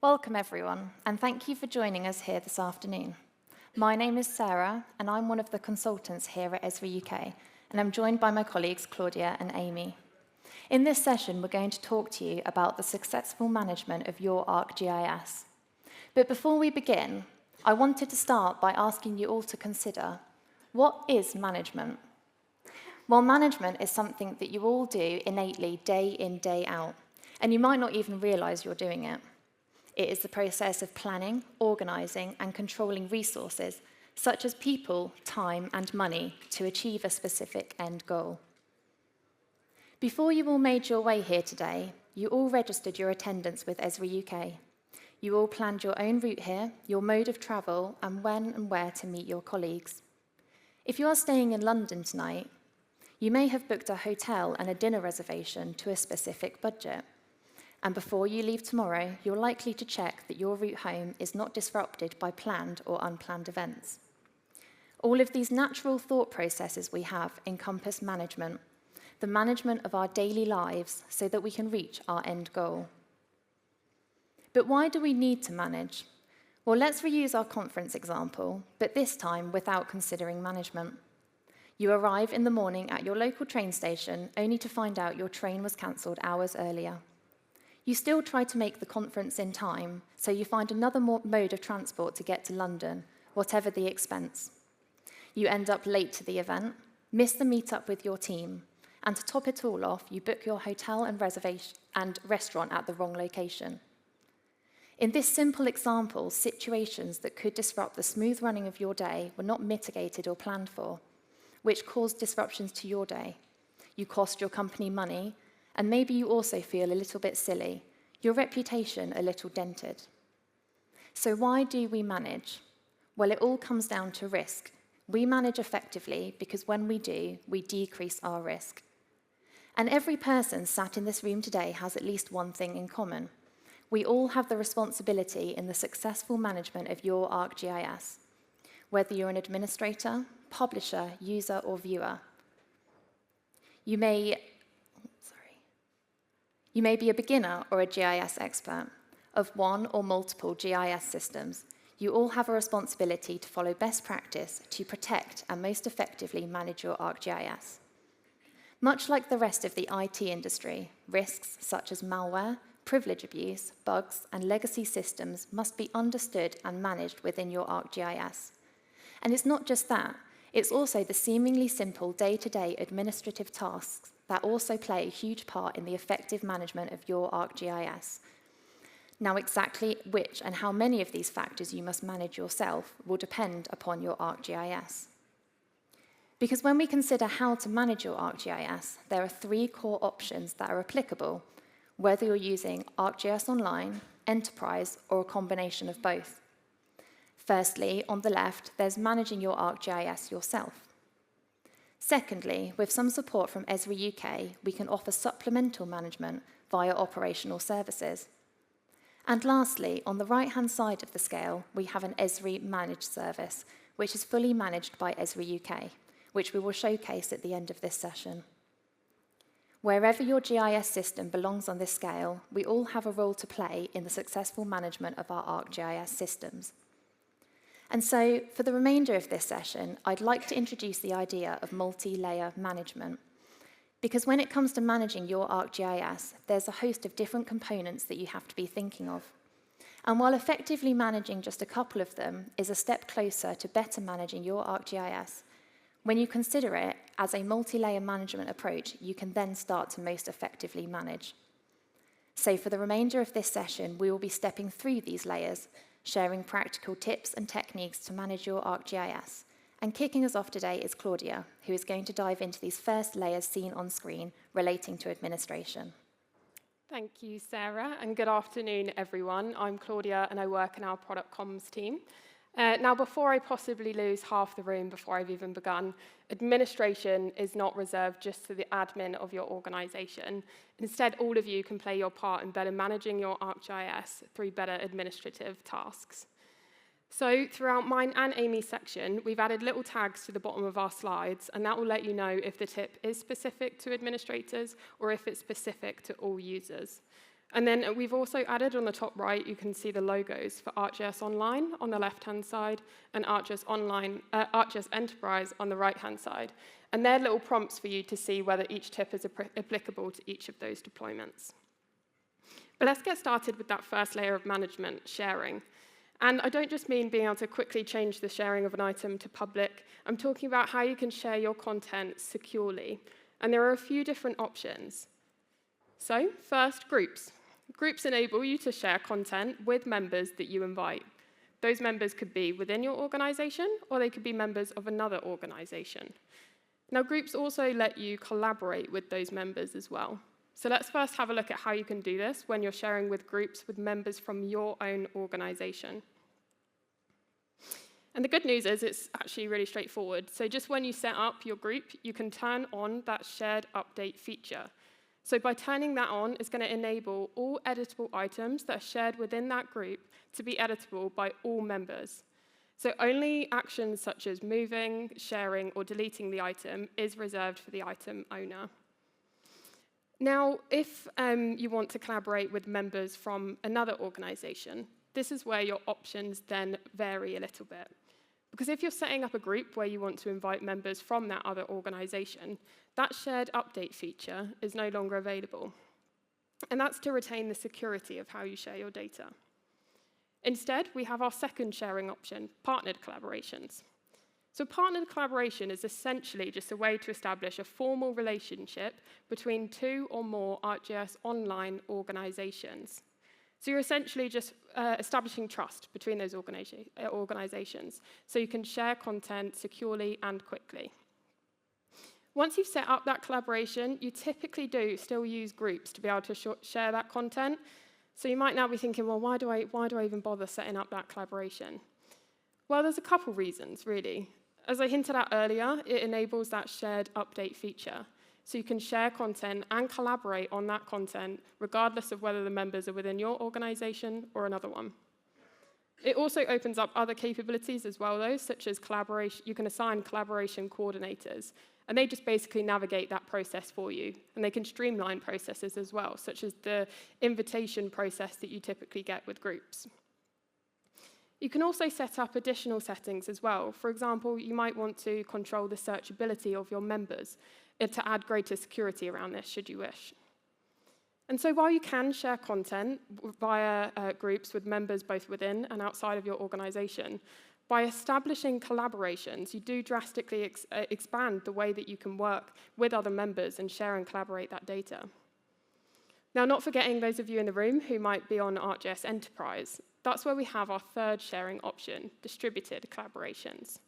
Welcome everyone, and thank you for joining us here this afternoon. My name is Sarah, and I'm one of the consultants here at Esri UK, and I'm joined by my colleagues Claudia and Amy. In this session, we're going to talk to you about the successful management of your ArcGIS. But before we begin, I wanted to start by asking you all to consider, what is management? Well, management is something that you all do innately day in, day out, and you might not even realise you're doing it. It is the process of planning, organising and controlling resources, such as people, time and money, to achieve a specific end goal. Before you all made your way here today, you all registered your attendance with Esri UK. You all planned your own route here, your mode of travel, and when and where to meet your colleagues. If you are staying in London tonight, you may have booked a hotel and a dinner reservation to a specific budget. And before you leave tomorrow, you're likely to check that your route home is not disrupted by planned or unplanned events. All of these natural thought processes we have encompass management, the management of our daily lives so that we can reach our end goal. But why do we need to manage? Well, let's reuse our conference example, but this time without considering management. You arrive in the morning at your local train station only to find out your train was cancelled hours earlier. You still try to make the conference in time, so you find another mode of transport to get to London, whatever the expense. You end up late to the event, miss the meet-up with your team, and to top it all off, you book your hotel and reservation and restaurant at the wrong location. In this simple example, situations that could disrupt the smooth running of your day were not mitigated or planned for, which caused disruptions to your day. You cost your company money, and maybe you also feel a little bit silly, your reputation a little dented. So why do we manage? Well, it all comes down to risk. We manage effectively because when we do, we decrease our risk. And every person sat in this room today has at least one thing in common. We all have the responsibility in the successful management of your ArcGIS, whether you're an administrator, publisher, user, or viewer. You may be a beginner or a GIS expert of one or multiple GIS systems. You all have a responsibility to follow best practice to protect and most effectively manage your ArcGIS. Much like the rest of the IT industry, risks such as malware, privilege abuse, bugs, and legacy systems must be understood and managed within your ArcGIS. And it's not just that, it's also the seemingly simple day-to-day administrative tasks that also play a huge part in the effective management of your ArcGIS. Now, exactly which and how many of these factors you must manage yourself will depend upon your ArcGIS. Because when we consider how to manage your ArcGIS, there are three core options that are applicable, whether you're using ArcGIS Online, Enterprise, or a combination of both. Firstly, on the left, there's managing your ArcGIS yourself. Secondly, with some support from Esri UK, we can offer supplemental management via operational services. And lastly, on the right-hand side of the scale, we have an Esri managed service, which is fully managed by Esri UK, which we will showcase at the end of this session. Wherever your GIS system belongs on this scale, we all have a role to play in the successful management of our ArcGIS systems. And so, for the remainder of this session, I'd like to introduce the idea of multi-layer management. Because when it comes to managing your ArcGIS, there's a host of different components that you have to be thinking of. And while effectively managing just a couple of them is a step closer to better managing your ArcGIS, when you consider it as a multi-layer management approach, you can then start to most effectively manage. So for the remainder of this session, we will be stepping through these layers, sharing practical tips and techniques to manage your ArcGIS. And kicking us off today is Claudia, who is going to dive into these first layers seen on screen relating to administration. Thank you, Sarah, and good afternoon, everyone. I'm Claudia, and I work in our product comms team. Now, before I possibly lose half the room before I've even begun, administration is not reserved just to the admin of your organisation. Instead, all of you can play your part in better managing your ArcGIS through better administrative tasks. So throughout mine and Amy's section, we've added little tags to the bottom of our slides, and that will let you know if the tip is specific to administrators or if it's specific to all users. And then we've also added on the top right, you can see the logos for ArcGIS Online on the left-hand side and ArcGIS Enterprise on the right-hand side. And they're little prompts for you to see whether each tip is applicable to each of those deployments. But let's get started with that first layer of management, sharing. And I don't just mean being able to quickly change the sharing of an item to public. I'm talking about how you can share your content securely. And there are a few different options. So first, groups. Groups enable you to share content with members that you invite. Those members could be within your organization, or they could be members of another organization. Now, groups also let you collaborate with those members as well. So let's first have a look at how you can do this when you're sharing with groups with members from your own organization. And the good news is it's actually really straightforward. So just when you set up your group, you can turn on that shared update feature. So by turning that on, it's going to enable all editable items that are shared within that group to be editable by all members. So only actions such as moving, sharing, or deleting the item is reserved for the item owner. Now, if you want to collaborate with members from another organization, this is where your options then vary a little bit. Because if you're setting up a group where you want to invite members from that other organization, that shared update feature is no longer available. And that's to retain the security of how you share your data. Instead, we have our second sharing option, partnered collaborations. So partnered collaboration is essentially just a way to establish a formal relationship between two or more ArcGIS Online organizations. So you're essentially just establishing trust between those organizations, so you can share content securely and quickly. Once you've set up that collaboration, you typically do still use groups to be able to share that content. So you might now be thinking, well, why do I even bother setting up that collaboration? Well, there's a couple reasons, really. As I hinted at earlier, it enables that shared update feature. So you can share content and collaborate on that content, regardless of whether the members are within your organization or another one. It also opens up other capabilities as well, though, such as collaboration. You can assign collaboration coordinators, and they just basically navigate that process for you. And they can streamline processes as well, such as the invitation process that you typically get with groups. You can also set up additional settings as well. For example, you might want to control the searchability of your members to add greater security around this, should you wish. And so while you can share content via groups with members both within and outside of your organization, by establishing collaborations, you do drastically expand the way that you can work with other members and share and collaborate that data. Now, not forgetting those of you in the room who might be on ArcGIS Enterprise, that's where we have our third sharing option, distributed collaborations.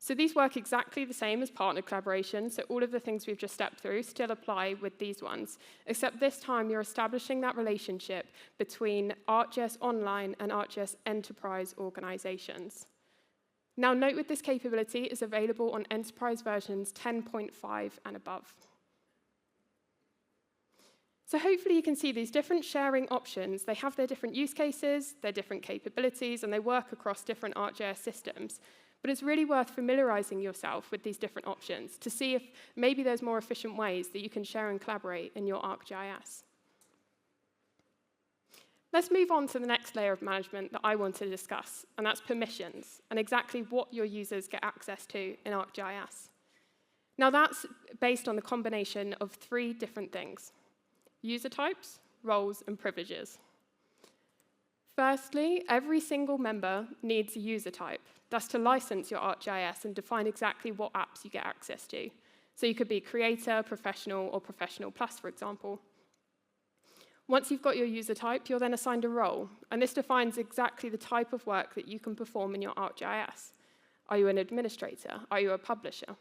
So these work exactly the same as partnered collaborations, so all of the things we've just stepped through still apply with these ones, except this time you're establishing that relationship between ArcGIS Online and ArcGIS Enterprise organizations. Now note with this capability is available on Enterprise versions 10.5 and above. So hopefully you can see these different sharing options. They have their different use cases, their different capabilities, and they work across different ArcGIS systems. But it's really worth familiarizing yourself with these different options to see if maybe there's more efficient ways that you can share and collaborate in your ArcGIS. Let's move on to the next layer of management that I want to discuss, and that's permissions, and exactly what your users get access to in ArcGIS. Now that's based on the combination of three different things: user types, roles, and privileges. Firstly, every single member needs a user type. That's to license your ArcGIS and define exactly what apps you get access to. So you could be Creator, Professional, or Professional Plus, for example. Once you've got your user type, you're then assigned a role, and this defines exactly the type of work that you can perform in your ArcGIS. Are you an administrator? Are you a publisher?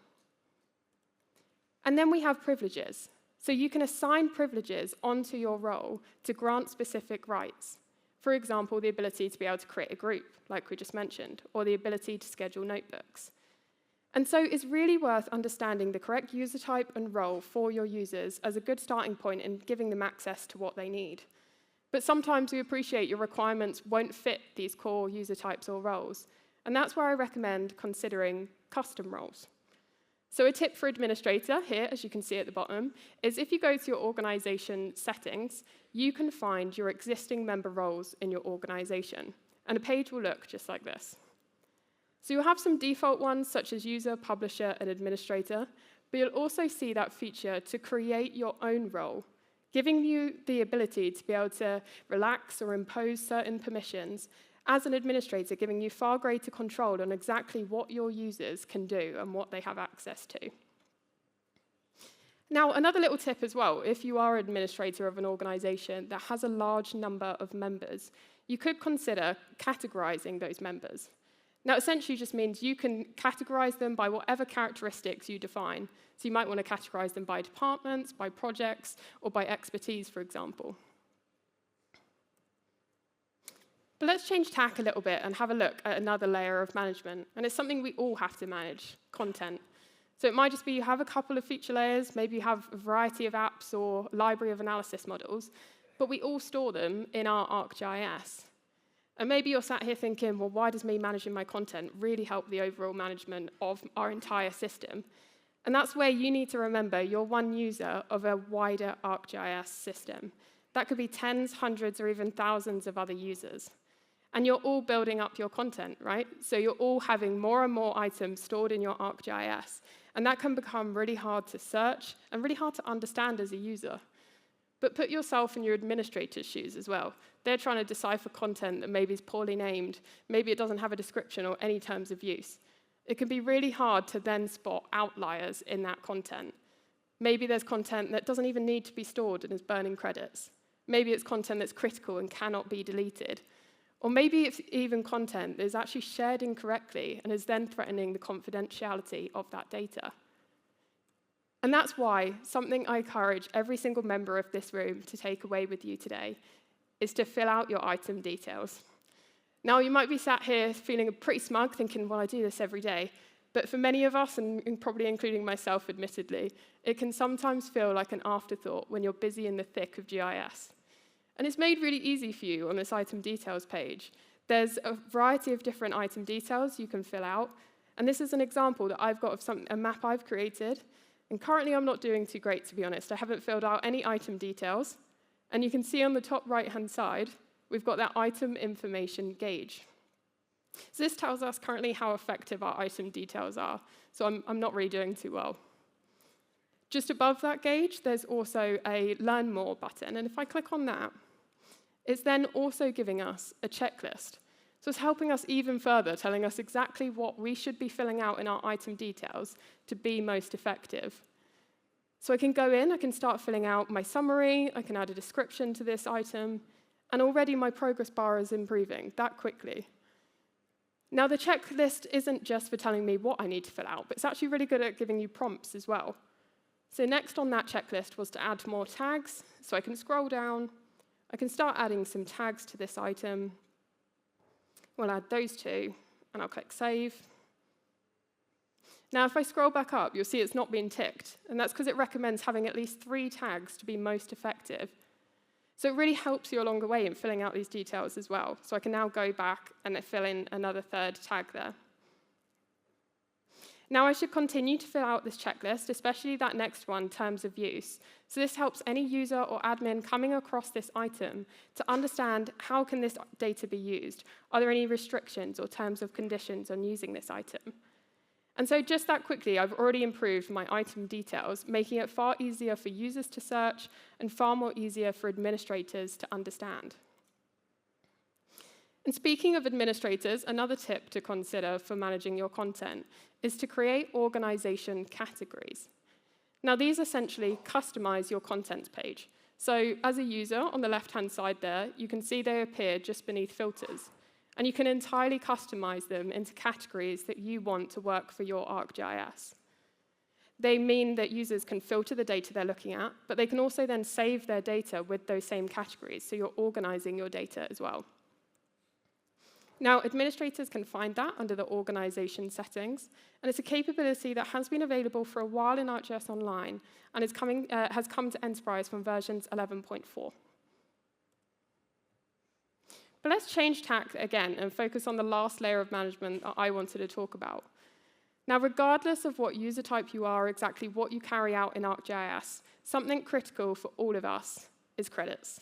And then we have privileges. So you can assign privileges onto your role to grant specific rights. For example, the ability to be able to create a group, like we just mentioned, or the ability to schedule notebooks. And so it's really worth understanding the correct user type and role for your users as a good starting point in giving them access to what they need. But sometimes we appreciate your requirements won't fit these core user types or roles, and that's where I recommend considering custom roles. So a tip for administrator here, as you can see at the bottom, is if you go to your organization settings, you can find your existing member roles in your organization. And a page will look just like this. So you'll have some default ones, such as user, publisher, and administrator, but you'll also see that feature to create your own role, giving you the ability to be able to relax or impose certain permissions as an administrator, giving you far greater control on exactly what your users can do and what they have access to. Now, another little tip as well, if you are an administrator of an organization that has a large number of members, you could consider categorizing those members. Now, essentially just means you can categorize them by whatever characteristics you define. So you might want to categorize them by departments, by projects, or by expertise, for example. But let's change tack a little bit and have a look at another layer of management. And it's something we all have to manage, content. So it might just be you have a couple of feature layers, maybe you have a variety of apps or library of analysis models, but we all store them in our ArcGIS. And maybe you're sat here thinking, well, why does me managing my content really help the overall management of our entire system? And that's where you need to remember you're one user of a wider ArcGIS system. That could be tens, hundreds, or even thousands of other users. And you're all building up your content, right? So you're all having more and more items stored in your ArcGIS. And that can become really hard to search and really hard to understand as a user. But put yourself in your administrator's shoes as well. They're trying to decipher content that maybe is poorly named, maybe it doesn't have a description or any terms of use. It can be really hard to then spot outliers in that content. Maybe there's content that doesn't even need to be stored and is burning credits. Maybe it's content that's critical and cannot be deleted. Or maybe it's even content that is actually shared incorrectly and is then threatening the confidentiality of that data. And that's why something I encourage every single member of this room to take away with you today is to fill out your item details. Now, you might be sat here feeling pretty smug, thinking, well, I do this every day. But for many of us, and probably including myself admittedly, it can sometimes feel like an afterthought when you're busy in the thick of GIS. And it's made really easy for you on this item details page. There's a variety of different item details you can fill out. And this is an example that I've got of a map I've created. And currently, I'm not doing too great, to be honest. I haven't filled out any item details. And you can see on the top right-hand side, we've got that item information gauge. So this tells us currently how effective our item details are. So I'm not really doing too well. Just above that gauge, there's also a Learn More button. And if I click on that, it's then also giving us a checklist. So it's helping us even further, telling us exactly what we should be filling out in our item details to be most effective. So I can go in, I can start filling out my summary, I can add a description to this item, and already my progress bar is improving that quickly. Now, the checklist isn't just for telling me what I need to fill out, but it's actually really good at giving you prompts as well. So next on that checklist was to add more tags. So I can scroll down, I can start adding some tags to this item. We'll add those two, and I'll click Save. Now, if I scroll back up, you'll see it's not been ticked, and that's because it recommends having at least 3 tags to be most effective. So it really helps you along the way in filling out these details as well. So I can now go back and fill in another 3rd tag there. Now, I should continue to fill out this checklist, especially that next one, terms of use. So this helps any user or admin coming across this item to understand how can this data be used. Are there any restrictions or terms of conditions on using this item? And so just that quickly, I've already improved my item details, making it far easier for users to search and far more easier for administrators to understand. And speaking of administrators, another tip to consider for managing your content is to create organization categories. Now, these essentially customize your contents page. So as a user, on the left-hand side there, you can see they appear just beneath filters. And you can entirely customize them into categories that you want to work for your ArcGIS. They mean that users can filter the data they're looking at, but they can also then save their data with those same categories, so you're organizing your data as well. Now, administrators can find that under the organization settings, and it's a capability that has been available for a while in ArcGIS Online and has come to Enterprise from versions 11.4. But let's change tack again and focus on the last layer of management that I wanted to talk about. Now, regardless of what user type you are, exactly what you carry out in ArcGIS, something critical for all of us is credits.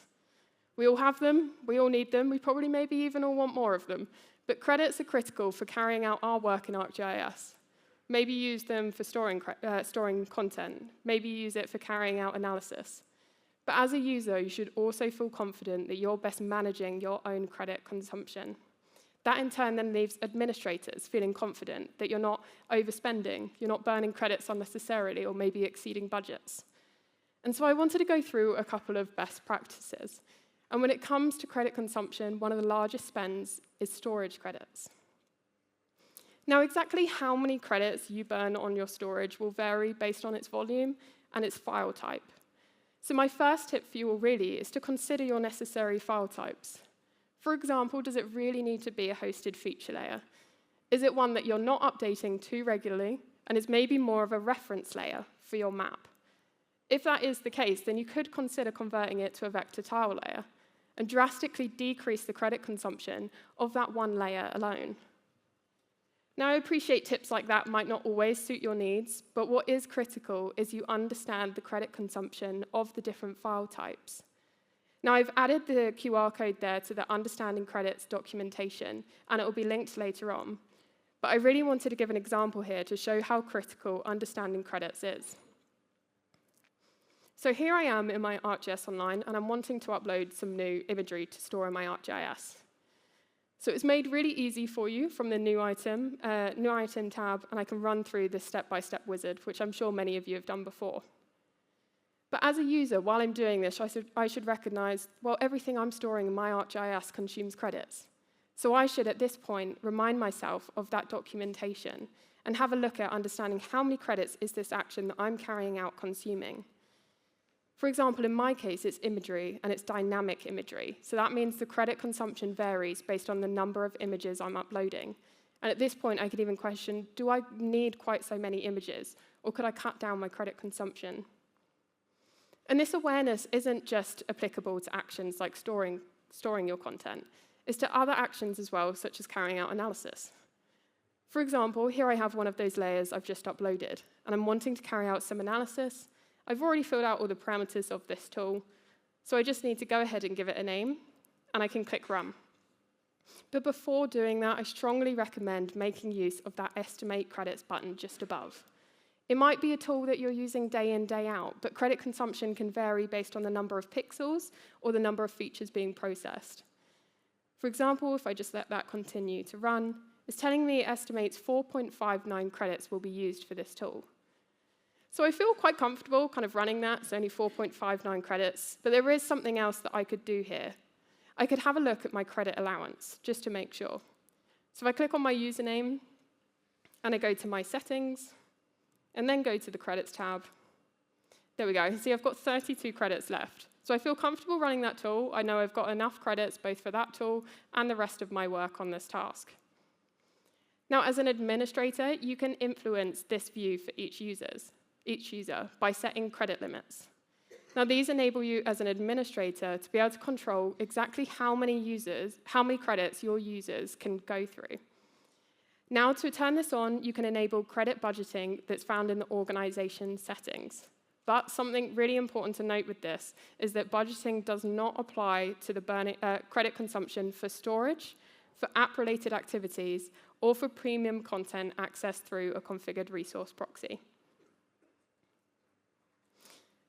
We all have them, we all need them, we probably maybe even all want more of them, but credits are critical for carrying out our work in ArcGIS. Maybe use them for storing content, maybe use it for carrying out analysis. But as a user, you should also feel confident that you're best managing your own credit consumption. That in turn then leaves administrators feeling confident that you're not overspending, you're not burning credits unnecessarily, or maybe exceeding budgets. And so I wanted to go through a couple of best practices. And when it comes to credit consumption, one of the largest spends is storage credits. Now, exactly how many credits you burn on your storage will vary based on its volume and its file type. So my first tip for you all really is to consider your necessary file types. For example, does it really need to be a hosted feature layer? Is it one that you're not updating too regularly and is maybe more of a reference layer for your map? If that is the case, then you could consider converting it to a vector tile layer and drastically decrease the credit consumption of that one layer alone. Now, I appreciate tips like that might not always suit your needs, but what is critical is you understand the credit consumption of the different file types. Now, I've added the QR code there to the Understanding Credits documentation, and it will be linked later on. But I really wanted to give an example here to show how critical understanding credits is. So here I am in my ArcGIS Online, and I'm wanting to upload some new imagery to store in my ArcGIS. So it's made really easy for you from the New Item tab, and I can run through this step-by-step wizard, which I'm sure many of you have done before. But as a user, while I'm doing this, I should recognize, well, everything I'm storing in my ArcGIS consumes credits. So I should, at this point, remind myself of that documentation and have a look at understanding how many credits is this action that I'm carrying out consuming. For example, in my case, it's imagery, and it's dynamic imagery. So that means the credit consumption varies based on the number of images I'm uploading. And at this point, I could even question, do I need quite so many images, or could I cut down my credit consumption? And this awareness isn't just applicable to actions like storing your content. It's to other actions as well, such as carrying out analysis. For example, here I have one of those layers I've just uploaded, and I'm wanting to carry out some analysis. I've already filled out all the parameters of this tool, so I just need to go ahead and give it a name, and I can click Run. But before doing that, I strongly recommend making use of that Estimate Credits button just above. It might be a tool that you're using day in, day out, but credit consumption can vary based on the number of pixels or the number of features being processed. For example, if I just let that continue to run, it's telling me it estimates 4.59 credits will be used for this tool. So I feel quite comfortable kind of running that. It's only 4.59 credits, but there is something else that I could do here. I could have a look at my credit allowance, just to make sure. So if I click on my username, and I go to my settings, and then go to the credits tab, there we go. See, I've got 32 credits left. So I feel comfortable running that tool. I know I've got enough credits both for that tool and the rest of my work on this task. Now, as an administrator, you can influence this view for each user by setting credit limits. Now, these enable you as an administrator to be able to control exactly how many credits your users can go through. Now, to turn this on, you can enable credit budgeting that's found in the organization settings. But something really important to note with this is that budgeting does not apply to the credit consumption for storage, for app-related activities, or for premium content accessed through a configured resource proxy.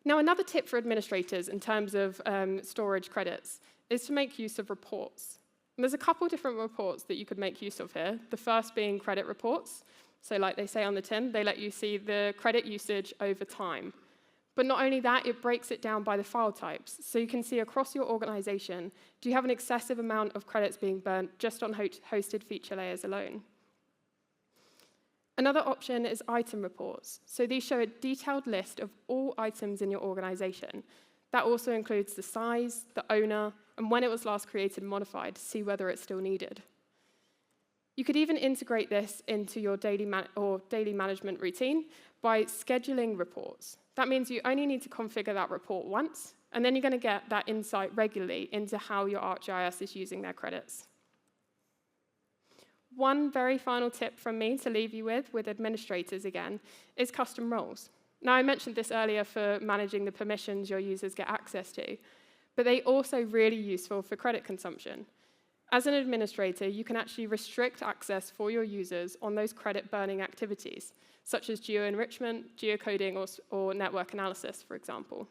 Now, another tip for administrators in terms of storage credits is to make use of reports. And there's a couple different reports that you could make use of here. The first being credit reports. So like they say on the tin, they let you see the credit usage over time. But not only that, it breaks it down by the file types. So you can see across your organization, do you have an excessive amount of credits being burnt just on hosted feature layers alone? Another option is item reports. So these show a detailed list of all items in your organization. That also includes the size, the owner, and when it was last created and modified to see whether it's still needed. You could even integrate this into your daily management routine by scheduling reports. That means you only need to configure that report once, and then you're going to get that insight regularly into how your ArcGIS is using their credits. one very final tip from me to leave you with administrators again, is custom roles. Now, I mentioned this earlier for managing the permissions your users get access to, but they're also really useful for credit consumption. As an administrator, you can actually restrict access for your users on those credit-burning activities, such as geo-enrichment, geocoding, or network analysis, for example.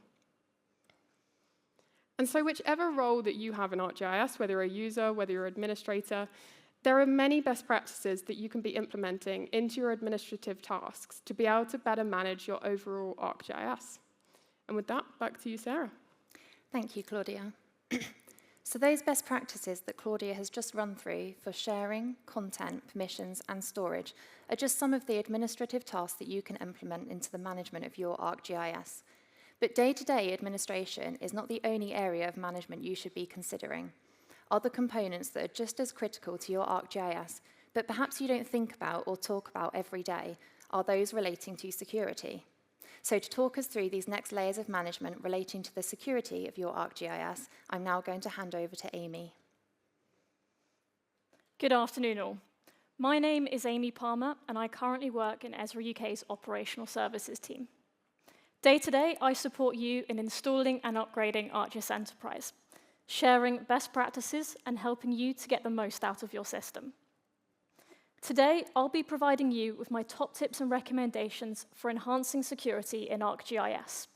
And so whichever role that you have in ArcGIS, whether you're a user, whether you're an administrator, there are many best practices that you can be implementing into your administrative tasks to be able to better manage your overall ArcGIS. And with that, back to you, Sarah. Thank you, Claudia. So those best practices that Claudia has just run through for sharing, content, permissions, and storage are just some of the administrative tasks that you can implement into the management of your ArcGIS. But day-to-day administration is not the only area of management you should be considering. Other components that are just as critical to your ArcGIS, but perhaps you don't think about or talk about every day, are those relating to security. So to talk us through these next layers of management relating to the security of your ArcGIS, I'm now going to hand over to Amy. Good afternoon, all. My name is Amy Palmer, and I currently work in Esri UK's Operational Services team. Day to day, I support you in installing and upgrading ArcGIS Enterprise, sharing best practices and helping you to get the most out of your system. Today, I'll be providing you with my top tips and recommendations for enhancing security in ArcGIS.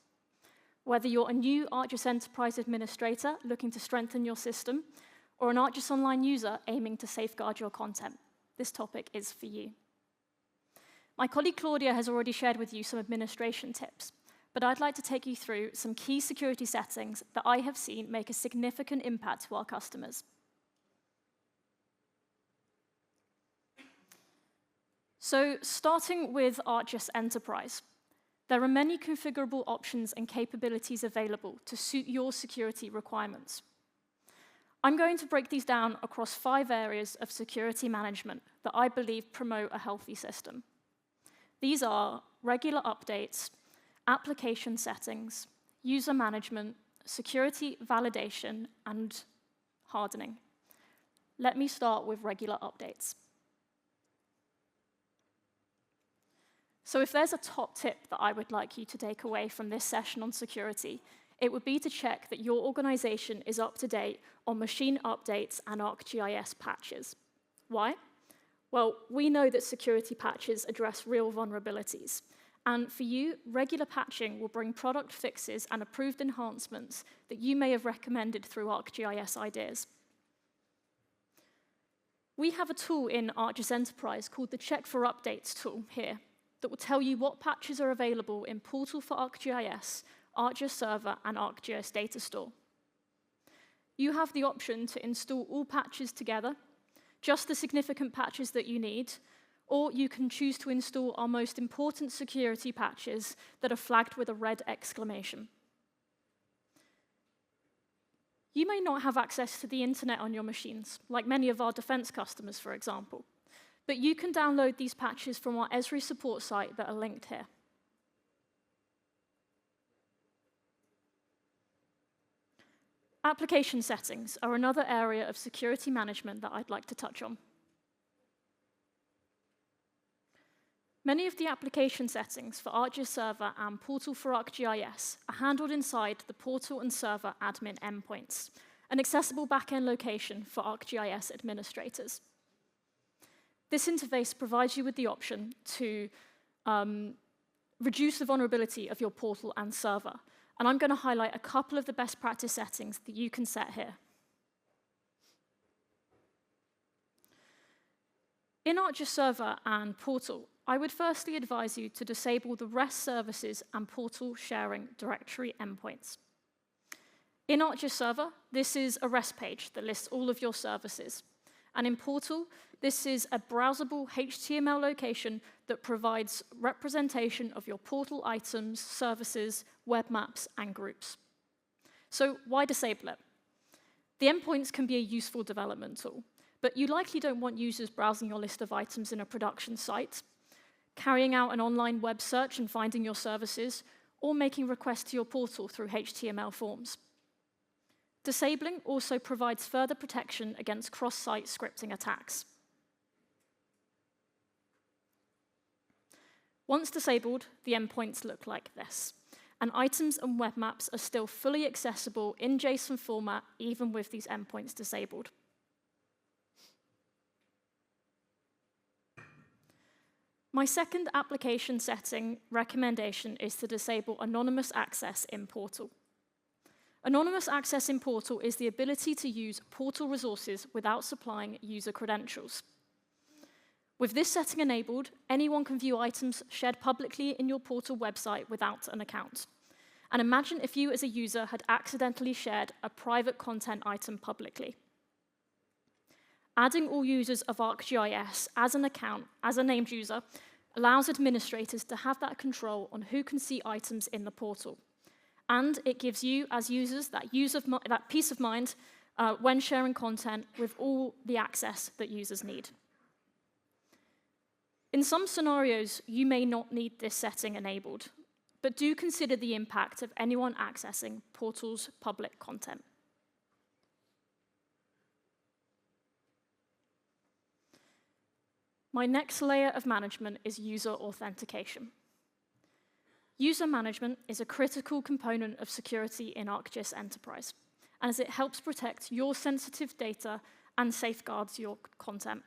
Whether you're a new ArcGIS Enterprise administrator looking to strengthen your system, or an ArcGIS Online user aiming to safeguard your content, this topic is for you. My colleague Claudia has already shared with you some administration tips, but I'd like to take you through some key security settings that I have seen make a significant impact to our customers. So, starting with ArcGIS Enterprise, there are many configurable options and capabilities available to suit your security requirements. I'm going to break these down across 5 areas of security management that I believe promote a healthy system. These are regular updates, application settings, user management, security validation, and hardening. Let me start with regular updates. So if there's a top tip that I would like you to take away from this session on security, it would be to check that your organization is up to date on machine updates and ArcGIS patches. Why? Well, we know that security patches address real vulnerabilities. And for you, regular patching will bring product fixes and approved enhancements that you may have recommended through ArcGIS ideas. We have a tool in ArcGIS Enterprise called the Check for Updates tool here that will tell you what patches are available in Portal for ArcGIS, ArcGIS Server, and ArcGIS Data Store. You have the option to install all patches together, just the significant patches that you need, or you can choose to install our most important security patches that are flagged with a red exclamation. You may not have access to the internet on your machines, like many of our defense customers, for example, but you can download these patches from our Esri support site that are linked here. Application settings are another area of security management that I'd like to touch on. Many of the application settings for ArcGIS Server and Portal for ArcGIS are handled inside the Portal and Server admin endpoints, an accessible backend location for ArcGIS administrators. This interface provides you with the option to reduce the vulnerability of your portal and server. And I'm going to highlight a couple of the best practice settings that you can set here. In ArcGIS Server and Portal, I would firstly advise you to disable the REST services and portal sharing directory endpoints. In ArcGIS Server, this is a REST page that lists all of your services. And in Portal, this is a browsable HTML location that provides representation of your portal items, services, web maps, and groups. So why disable it? The endpoints can be a useful development tool, but you likely don't want users browsing your list of items in a production site, carrying out an online web search and finding your services, or making requests to your portal through HTML forms. Disabling also provides further protection against cross-site scripting attacks. Once disabled, the endpoints look like this, and items and web maps are still fully accessible in JSON format, even with these endpoints disabled. My second application setting recommendation is to disable anonymous access in Portal. Anonymous access in Portal is the ability to use Portal resources without supplying user credentials. With this setting enabled, anyone can view items shared publicly in your Portal website without an account. And imagine if you as a user had accidentally shared a private content item publicly. Adding all users of ArcGIS as an account, as a named user, allows administrators to have that control on who can see items in the portal. And it gives you, as users, that peace of mind when sharing content with all the access that users need. In some scenarios, you may not need this setting enabled, but do consider the impact of anyone accessing Portal's public content. My next layer of management is user authentication. User management is a critical component of security in ArcGIS Enterprise, as it helps protect your sensitive data and safeguards your content.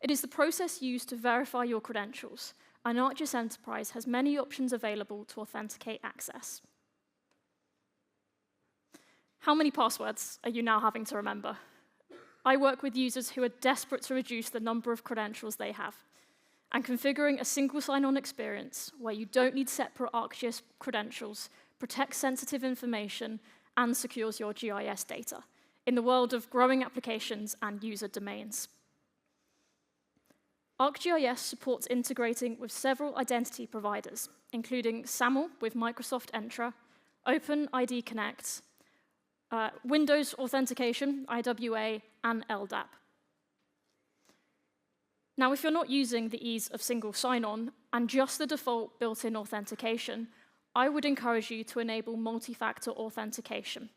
It is the process used to verify your credentials, and ArcGIS Enterprise has many options available to authenticate access. How many passwords are you now having to remember? I work with users who are desperate to reduce the number of credentials they have, and configuring a single sign-on experience where you don't need separate ArcGIS credentials protects sensitive information and secures your GIS data in the world of growing applications and user domains. ArcGIS supports integrating with several identity providers, including SAML with Microsoft Entra, OpenID Connect, Windows Authentication, IWA, and LDAP. Now, if you're not using the ease of single sign-on and just the default built-in authentication, I would encourage you to enable multi-factor authentication.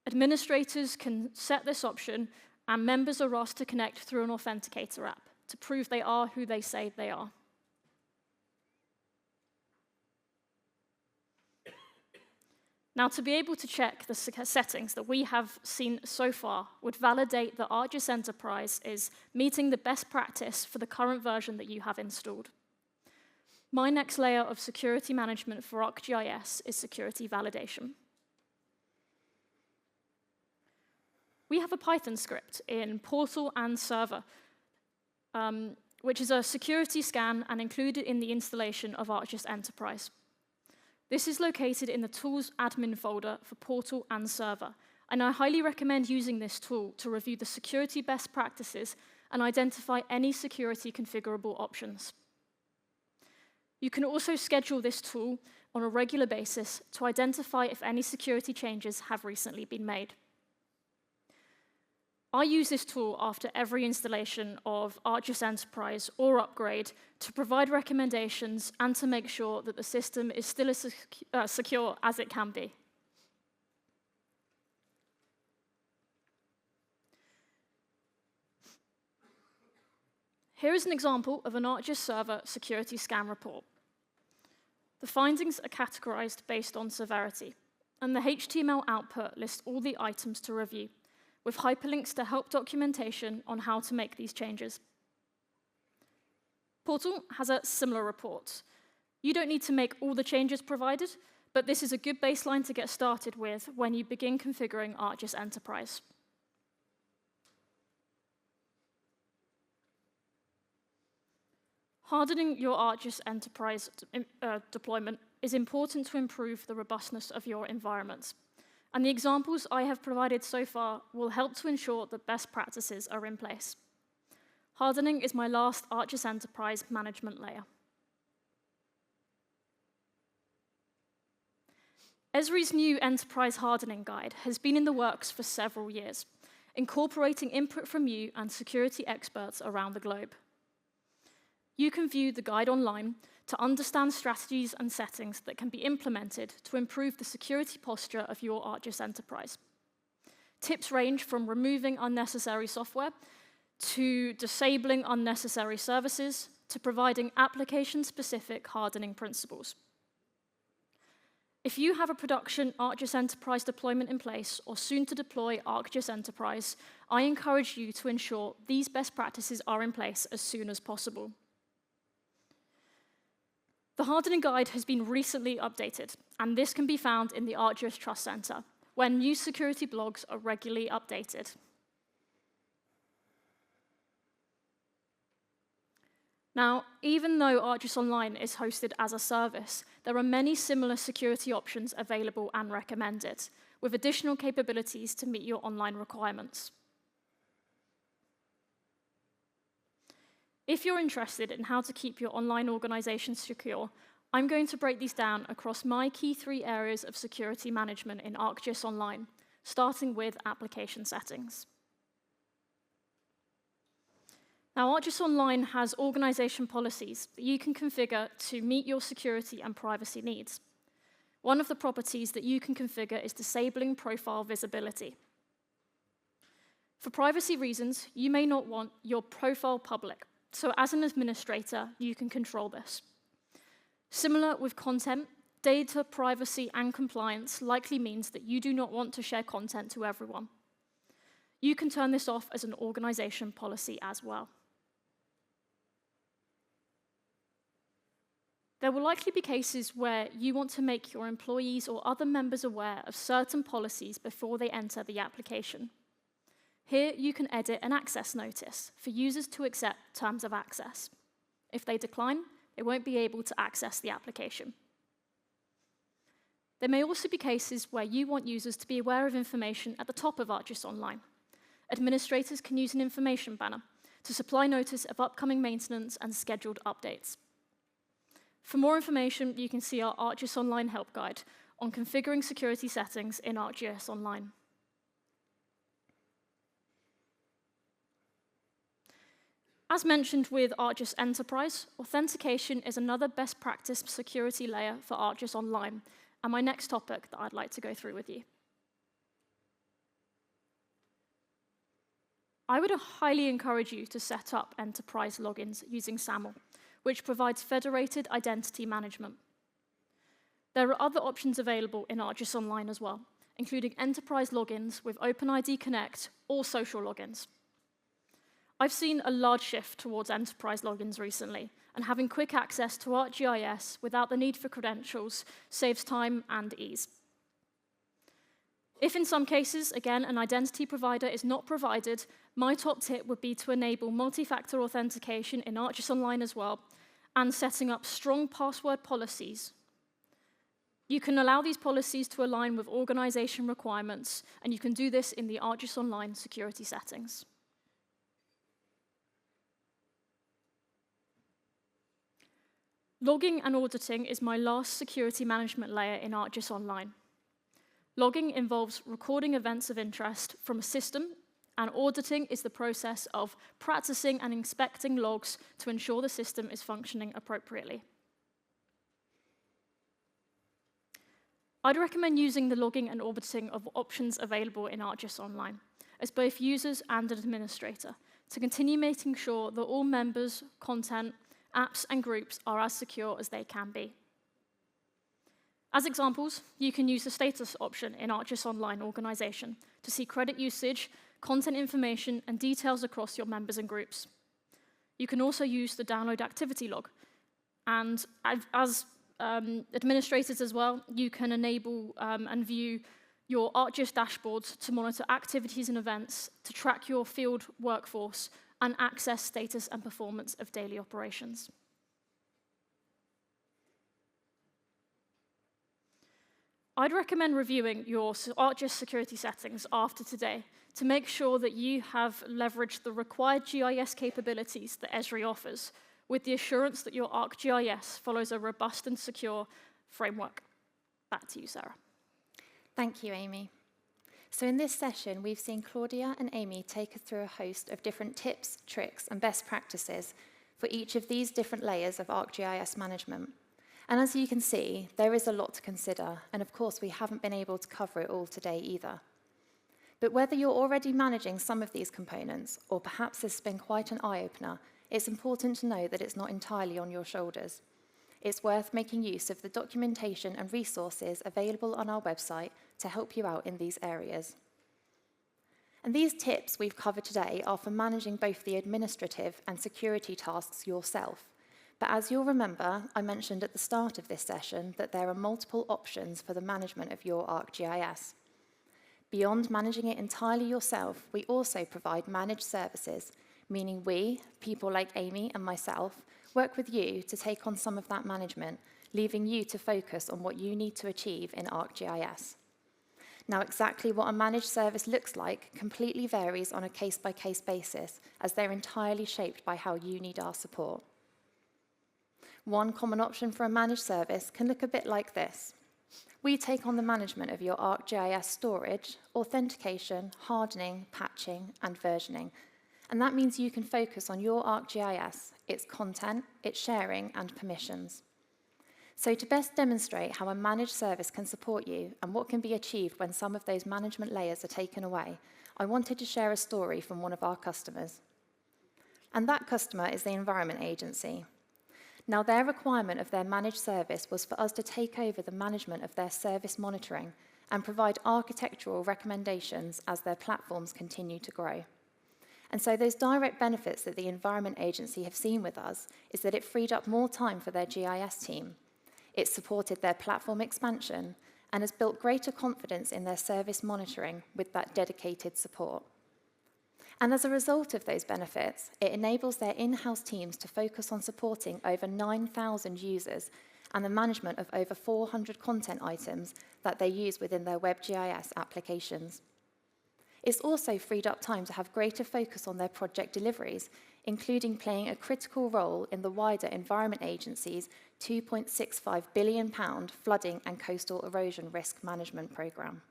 Administrators can set this option, and members are asked to connect through an authenticator app to prove they are who they say they are. Now, to be able to check the settings that we have seen so far would validate that ArcGIS Enterprise is meeting the best practice for the current version that you have installed. My next layer of security management for ArcGIS is security validation. We have a Python script in Portal and Server, which is a security scan and included in the installation of ArcGIS Enterprise. This is located in the Tools admin folder for Portal and Server, and I highly recommend using this tool to review the security best practices and identify any security configurable options. You can also schedule this tool on a regular basis to identify if any security changes have recently been made. I use this tool after every installation of ArcGIS Enterprise or upgrade to provide recommendations and to make sure that the system is still as secure as it can be. Here is an example of an ArcGIS Server security scan report. The findings are categorized based on severity, and the HTML output lists all the items to review, with hyperlinks to help documentation on how to make these changes. Portal has a similar report. You don't need to make all the changes provided, but this is a good baseline to get started with when you begin configuring ArcGIS Enterprise. Hardening your ArcGIS Enterprise deployment is important to improve the robustness of your environments. And the examples I have provided so far will help to ensure that best practices are in place. Hardening is my last ArcGIS Enterprise management layer. Esri's new Enterprise Hardening Guide has been in the works for several years, incorporating input from you and security experts around the globe. You can view the guide online to understand strategies and settings that can be implemented to improve the security posture of your ArcGIS Enterprise. Tips range from removing unnecessary software to disabling unnecessary services to providing application-specific hardening principles. If you have a production ArcGIS Enterprise deployment in place or soon to deploy ArcGIS Enterprise, I encourage you to ensure these best practices are in place as soon as possible. The hardening guide has been recently updated, and this can be found in the ArcGIS Trust Center, where new security blogs are regularly updated. Now, even though ArcGIS Online is hosted as a service, there are many similar security options available and recommended, with additional capabilities to meet your online requirements. If you're interested in how to keep your online organization secure, I'm going to break these down across my key 3 areas of security management in ArcGIS Online, starting with application settings. Now, ArcGIS Online has organization policies that you can configure to meet your security and privacy needs. One of the properties that you can configure is disabling profile visibility. For privacy reasons, you may not want your profile public, so as an administrator, you can control this. Similar with content, data privacy and compliance likely means that you do not want to share content to everyone. You can turn this off as an organization policy as well. There will likely be cases where you want to make your employees or other members aware of certain policies before they enter the application. Here, you can edit an access notice for users to accept terms of access. If they decline, they won't be able to access the application. There may also be cases where you want users to be aware of information at the top of ArcGIS Online. Administrators can use an information banner to supply notice of upcoming maintenance and scheduled updates. For more information, you can see our ArcGIS Online help guide on configuring security settings in ArcGIS Online. As mentioned with ArcGIS Enterprise, authentication is another best practice security layer for ArcGIS Online, and my next topic that I'd like to go through with you. I would highly encourage you to set up enterprise logins using SAML, which provides federated identity management. There are other options available in ArcGIS Online as well, including enterprise logins with OpenID Connect or social logins. I've seen a large shift towards enterprise logins recently, and having quick access to ArcGIS without the need for credentials saves time and ease. If in some cases, again, an identity provider is not provided, my top tip would be to enable multi-factor authentication in ArcGIS Online as well, and setting up strong password policies. You can allow these policies to align with organization requirements, and you can do this in the ArcGIS Online security settings. Logging and auditing is my last security management layer in ArcGIS Online. Logging involves recording events of interest from a system, and auditing is the process of practicing and inspecting logs to ensure the system is functioning appropriately. I'd recommend using the logging and auditing of options available in ArcGIS Online, as both users and an administrator, to continue making sure that all members, content, apps, and groups are as secure as they can be. As examples, you can use the status option in ArcGIS Online organization to see credit usage, content information, and details across your members and groups. You can also use the download activity log. And as administrators as well, you can enable and view your ArcGIS dashboards to monitor activities and events, to track your field workforce, and access status and performance of daily operations. I'd recommend reviewing your ArcGIS security settings after today to make sure that you have leveraged the required GIS capabilities that Esri offers, with the assurance that your ArcGIS follows a robust and secure framework. Back to you, Sarah. Thank you, Amy. So in this session, we've seen Claudia and Amy take us through a host of different tips, tricks, and best practices for each of these different layers of ArcGIS management. And as you can see, there is a lot to consider, and of course, we haven't been able to cover it all today either. But whether you're already managing some of these components, or perhaps this has been quite an eye-opener, it's important to know that it's not entirely on your shoulders. It's worth making use of the documentation and resources available on our website to help you out in these areas. And these tips we've covered today are for managing both the administrative and security tasks yourself. But as you'll remember, I mentioned at the start of this session that there are multiple options for the management of your ArcGIS. Beyond managing it entirely yourself, we also provide managed services, meaning we, people like Amy and myself, work with you to take on some of that management, leaving you to focus on what you need to achieve in ArcGIS. Now, exactly what a managed service looks like completely varies on a case-by-case basis, as they're entirely shaped by how you need our support. One common option for a managed service can look a bit like this. We take on the management of your ArcGIS storage, authentication, hardening, patching, and versioning. And that means you can focus on your ArcGIS, its content, its sharing, and permissions. So to best demonstrate how a managed service can support you and what can be achieved when some of those management layers are taken away, I wanted to share a story from one of our customers. And that customer is the Environment Agency. Now, their requirement of their managed service was for us to take over the management of their service monitoring and provide architectural recommendations as their platforms continue to grow. And so those direct benefits that the Environment Agency have seen with us is that it freed up more time for their GIS team. It supported their platform expansion and has built greater confidence in their service monitoring with that dedicated support. And as a result of those benefits, it enables their in-house teams to focus on supporting over 9,000 users and the management of over 400 content items that they use within their WebGIS applications. It's also freed up time to have greater focus on their project deliveries, including playing a critical role in the wider Environment Agency's £2.65 billion flooding and coastal erosion risk management programme.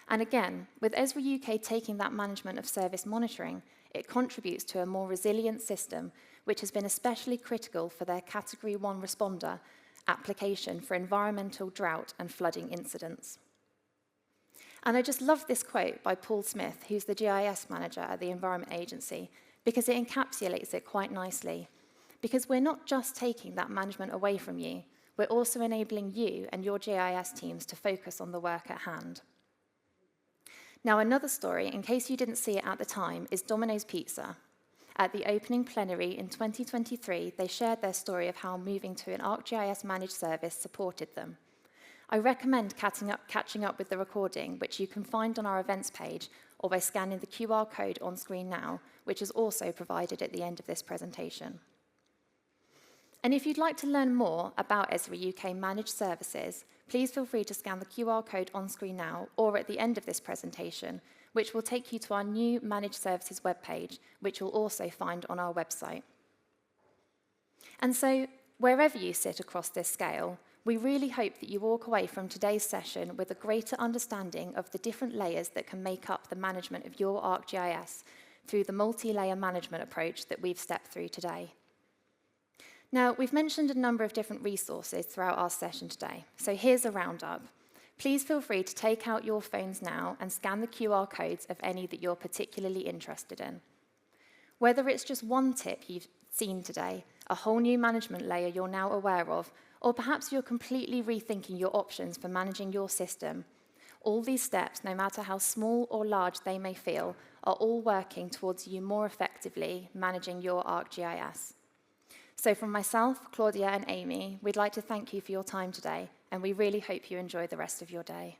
And again, with Esri UK taking that management of service monitoring, it contributes to a more resilient system, which has been especially critical for their Category 1 responder application for environmental drought and flooding incidents. And I just love this quote by Paul Smith, who's the GIS manager at the Environment Agency, because it encapsulates it quite nicely. Because we're not just taking that management away from you, we're also enabling you and your GIS teams to focus on the work at hand. Now, another story, in case you didn't see it at the time, is Domino's Pizza. At the opening plenary in 2023, they shared their story of how moving to an ArcGIS managed service supported them. I recommend catching up with the recording, which you can find on our events page or by scanning the QR code on screen now, which is also provided at the end of this presentation. And if you'd like to learn more about Esri UK managed services, please feel free to scan the QR code on screen now or at the end of this presentation, which will take you to our new Managed Services webpage, which you'll also find on our website. And so, wherever you sit across this scale, we really hope that you walk away from today's session with a greater understanding of the different layers that can make up the management of your ArcGIS through the multi-layer management approach that we've stepped through today. Now, we've mentioned a number of different resources throughout our session today, so here's a roundup. Please feel free to take out your phones now and scan the QR codes of any that you're particularly interested in. Whether it's just one tip you've seen today, a whole new management layer you're now aware of, or perhaps you're completely rethinking your options for managing your system, all these steps, no matter how small or large they may feel, are all working towards you more effectively managing your ArcGIS. So from myself, Claudia and Amy, we'd like to thank you for your time today, and we really hope you enjoy the rest of your day.